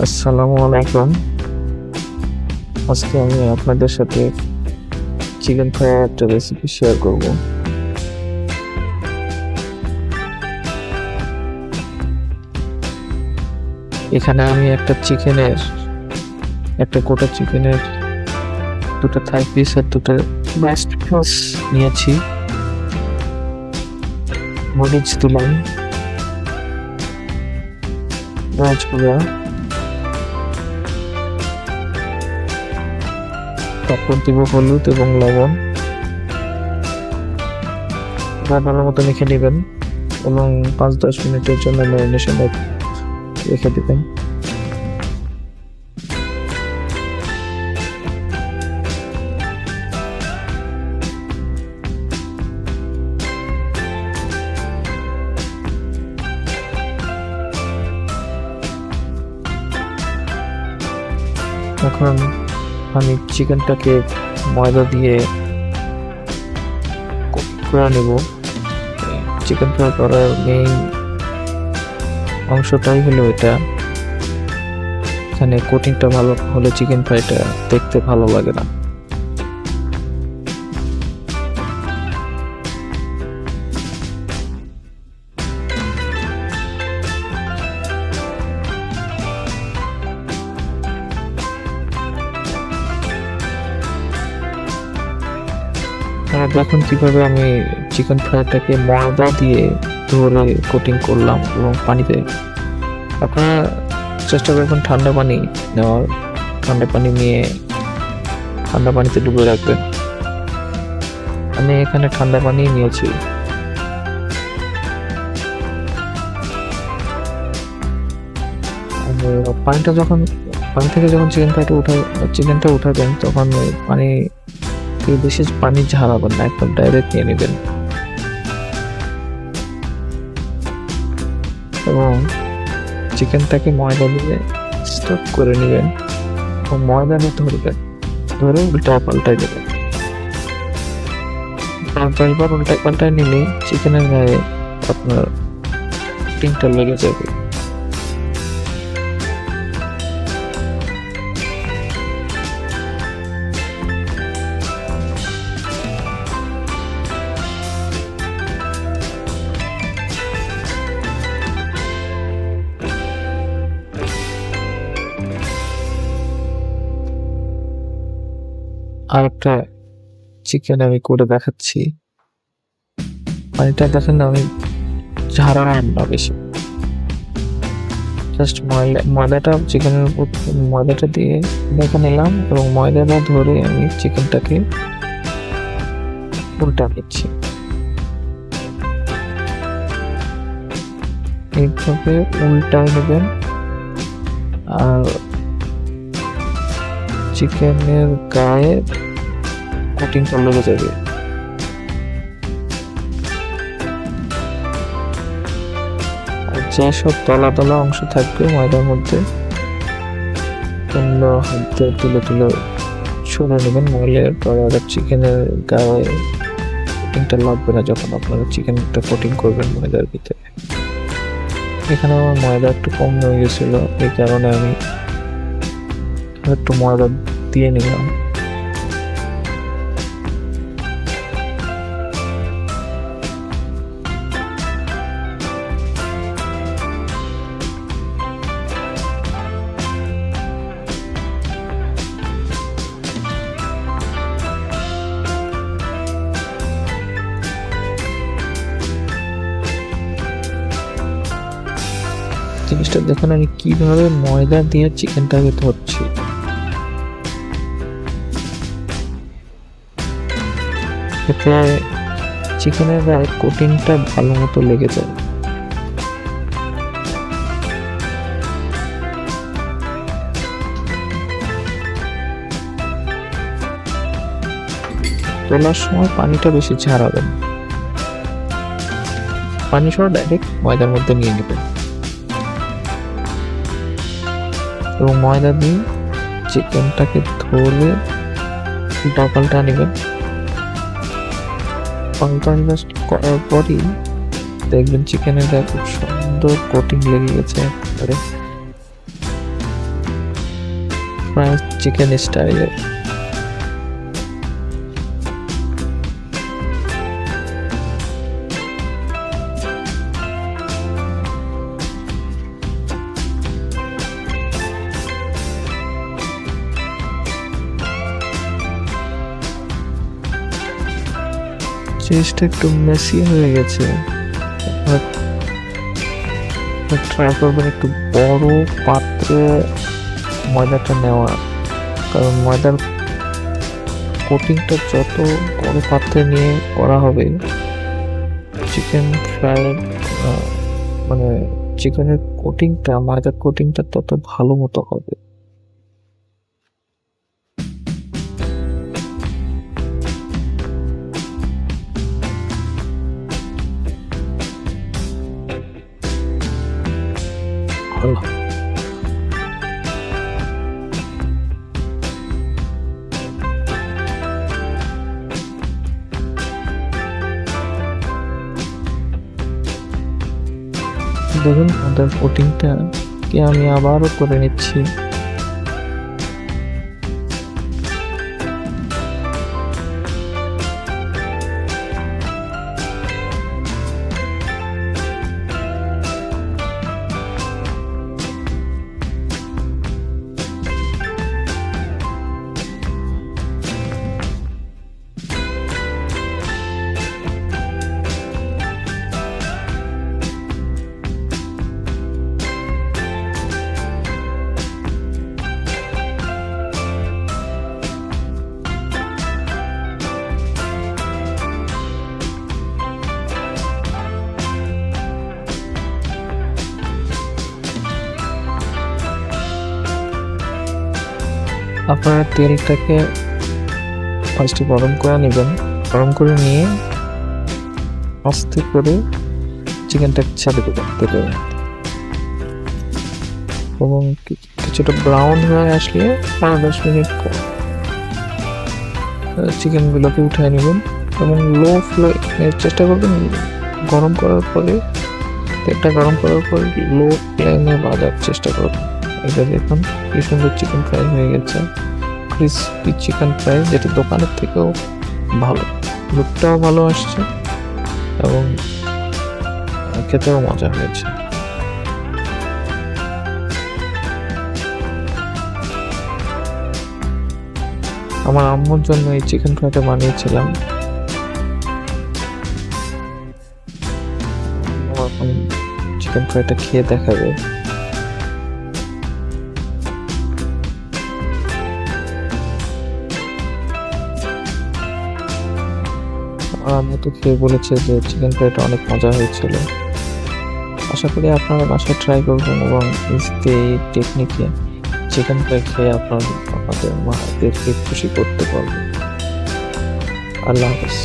আসসালামু আলাইকুম। আজকে আমি আপনাদের সাথে চিকেন ফ্রাই একটা রেসিপি শেয়ার করব। এখানে আমি একটা গোটা চিকেনের দুটো থাই পিস আর দুটো ব্রেস্ট পিস নিয়েছি। মরিচ দিলাম, পেঁয়াজ গুঁড়া, তারপর দিব হলুদ এবং লবণ। ভালো মতো মেখে নেবেন এবং 5-10 মিনিটের জন্য ম্যারিনেশন রেখে দেবেন। এখন আমি চিকেনটাকে ময়দা দিয়ে করে নেব। চিকেন ফ্রাই করার মেইন অংশটাই হলো এটা। এখানে কোটিংটা ভালো হলে চিকেন ফ্রাইটা দেখতে ভালো লাগে না। দেখুন কিভাবে আমি চিকেন ফ্রাইটাকে ময়দা দিয়ে ধরে কোটিং করলাম এবং পানিতে। আপনারা চেষ্টা করবেন ঠান্ডা পানি নেওয়ার। ঠান্ডা পানি নিয়ে ঠান্ডা পানিতে ডুবে রাখবেন। আমি এখানে ঠান্ডা পানি নিয়েছি। পানি থেকে যখন চিকেনটা উঠাবেন তখন পানি বেশি পানি ঝাড়াবেন না, একদম ডাইরেক্ট নিয়ে নেবেন এবং চিকেনটাকে ময়দা দিয়ে স্টক করে নেবেন এবং ময়দা দিয়ে ধরে উল্টা পাল্টাই দেবেন। উল্টা পাল্টায় নিলে চিকেনের গায়ে আপনার টিনটা লেগে যাবে। আর একটা চিকেন আমি করে দেখাচ্ছি। পানিটা দেখেন না, আমি ঝাড়ালাম না বেশি, জাস্ট চিকেনের উপর ময়দাটা দিয়ে দেখে নিলাম এবং ময়দাটা ধরে আমি চিকেনটাকে উল্টা নিচ্ছি। এইভাবে উল্টায় নেবেন আর চিকেনের গায়ে কোটিংটা লেগে যাবে। আর যেসব তলা অংশ থাকবে ময়দার মধ্যে হাত দিয়ে তুলে ছুঁড়ে নেবেন, নইলে পরে চিকেনের গায়ে কোটিংটা লাগবে না যখন আপনারা চিকেনটা কোটিং করবেন ময়দার ভিতরে। এখানে আমার ময়দা একটু কম হয়ে গেছিল, এই কারণে আমি একটু ময়দা দিয়ে নিলাম। জিনিসটা দেখুন আমি কিভাবে ময়দা দিয়ে চিকেনটাকে ধরছি। এতে চিকেনের গায়ে কোটিংটা ভালো মতো লেগে যায়। তোলার সময় পানিটা বেশি ঝাড়াবেন, পানি সহ ডাইরেক্ট ময়দার মধ্যে নিয়ে নেবেন এবং ময়দা দিয়ে চিকেনটাকে ধরে উল্টা পাল্টা নেবেন। কন্ট্রাস্ট করার পরই দেখবেন চিকেনের গায়ে খুব সুন্দর কোটিং লেগে গেছে একেবারে। ফ্রাই চিকেন স্টাইলে। জিনিসটা একটু মেসি হয়ে গেছে। ট্রাই করবেন একটু বড় পাত্রে ময়দাটা নেওয়া, কারণ ময়দার কোটিংটা যত বড় পাত্রে নিয়ে করা হবে চিকেন ফ্রাই মানে চিকেনের কোটিংটা, ময়দার কোটিংটা তত ভালো মতো হবে। দেখুন ময়দার কোটিংটা কি আমি আবারও করে নিচ্ছি। আপনারা তেলটাকে ফার্স্টে গরম করে নেবেন, গরম করে নিয়ে আস্তে করে চিকেনটাকে ছেড়ে দেবেন তেলে, এবং কিছুটা ব্রাউন হয়ে আসলে 5-10 মিনিট পর চিকেনগুলোকে উঠিয়ে নেবেন এবং লো ফ্লেমে চেষ্টা করবেন গরম করার পরে, তেলটা গরম করার পরে লো ফ্লেমে ভাজার চেষ্টা করবেন। এটা দেখুন কি সুন্দর চিকেন ফ্রাই হয়ে গেছে, ক্রিসপি চিকেন ফ্রাই, যেটা দোকানের থেকেও ভালো, লুকটাও ভালো আসছে এবং খেতেও মজা হয়েছে। আমার আম্মুর জন্য এই চিকেন ফ্রাইটা বানিয়েছিলাম। এখন চিকেন ফ্রাইটা খেয়ে দেখাবে। আম্মু তো খেয়ে বলেছে যে চিকেন ফ্রাইটা অনেক মজা হয়েছিল। আশা করি আপনারা বাসায় ট্রাই করবেন এবং এই টেকনিকে চিকেন ফ্রাই খেয়ে আপনাদের মাদেরকে খুশি করতে পারবেন। আল্লাহ হাফেজ।